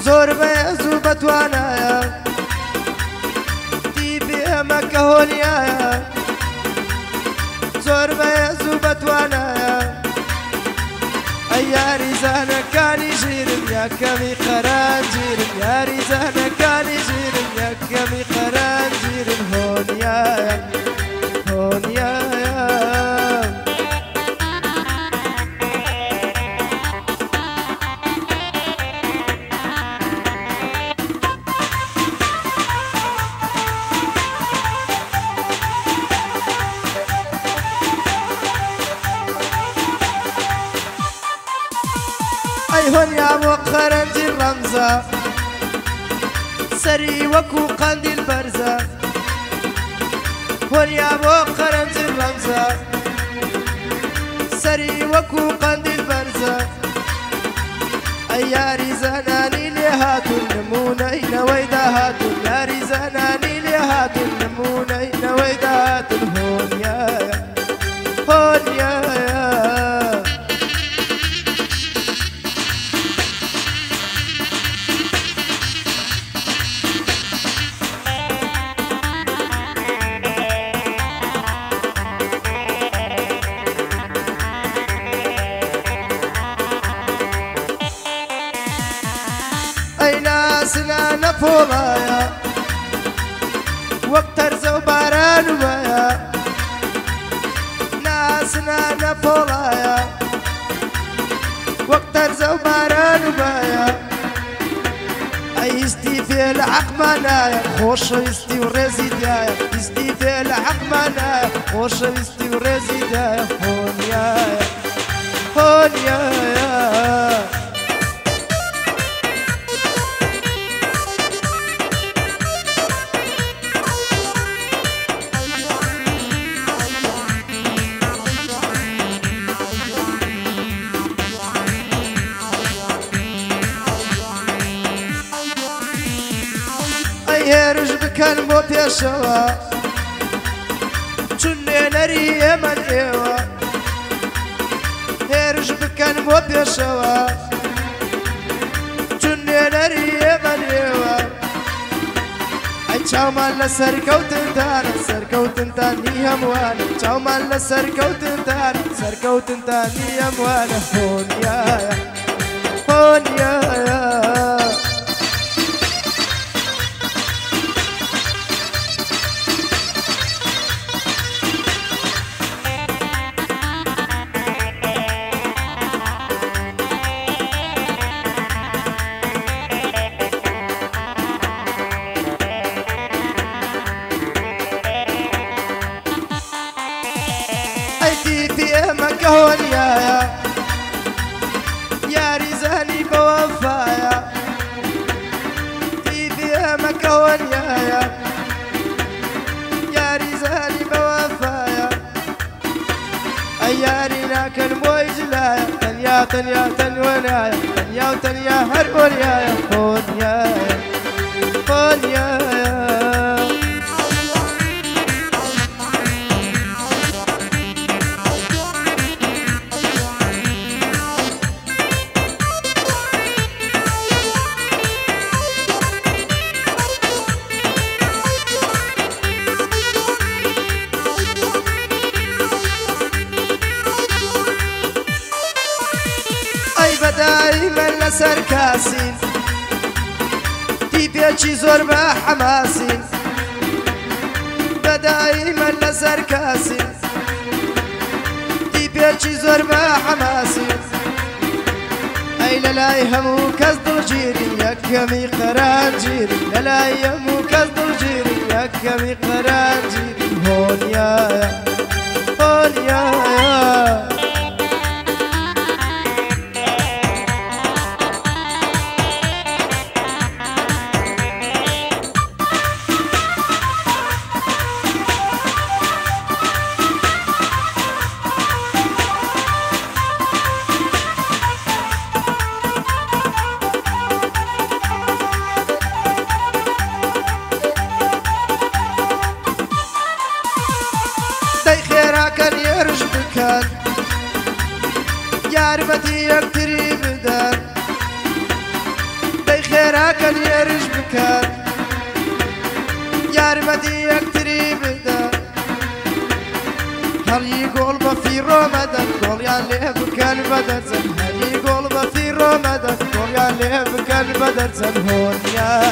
زۆر بەهێز و بەتوانایە دی بێمەکە هۆنیایە زۆر بەهێز و بەتوانایە ئەی یاری زانەکانی ژیرم یەکەمی قەرانگیرم یاری زانەکانی ژیرم یەکەمی قەرانگیرم هۆنیایە هۆنیایە ئەی هۆنیا بۆ قەرەنجی ڕەمزە سەری وەکو قەندیل بەرزە هۆنیا بۆ قەرەنجی ڕەمزە سەری وەکو قەندیل بەرزە ئەی یاری زانانی لێ هاتوون نمونەی نەوەی داهاتوون یاری زانانی لێ هاتوون نمونەی نەوەی داهاتوون هۆنیایە هۆنیایە ئەی ناسنانە پۆڵایە وەک تەرزە و باران وایە ناسنانە پۆڵایە وەک تەرزە و باران وایە ئەی هیستی پێ لە عەقمانایە خۆشەویستی و ڕێزی دایە هیستی پێ لە عەقمانایە خۆشەویستی و ڕێزی دایە هۆنیایە هۆنیایە هێرش بکەن بۆ پێشەوە چون نوێنەری ئێمە ئێوە هێرش بکەن بۆ پێشەوە چون نوێنەری ئێمە ئێوە ئەی چاومان لە سەرکەوتنتانە سەرکەوتنتانی هەمووانە چاومان لە سەرکەوتنتانە سەرکەوتنتانی هەمووانە هۆنیایە هۆنیایە ئێمەکە هۆنیایە یاری زانی بەوەفایە دیبی ئێمەکە هۆنیایە یاری زانی بەوەفایە ئەی یاری ناکەن بۆی جلایە تەنیا تەنیا تەنوەنایە تەنیا و تەنیا هەر هۆنیایە هۆنیایە هۆنیایە دائما لسر كاسين تيبيتشي زور بحماسين دائما لسر كاسين تيبيتشي زور بحماسين اي للاي همو كزد الجيري يكمي قرانجيري للاي همو كزد الجيري يكمي قرانجيري هونيايا هونيايا خێراکەن ێرش بکەن یارمەتی یەکتری بدەن دەی خێرا كان يرج بكان يار بدي يكتري بدا هل يقول في رمضان قول يا ليه بكان بدر زن هل يقول في رمضان قول يا ليه بكان بدر زن هون يا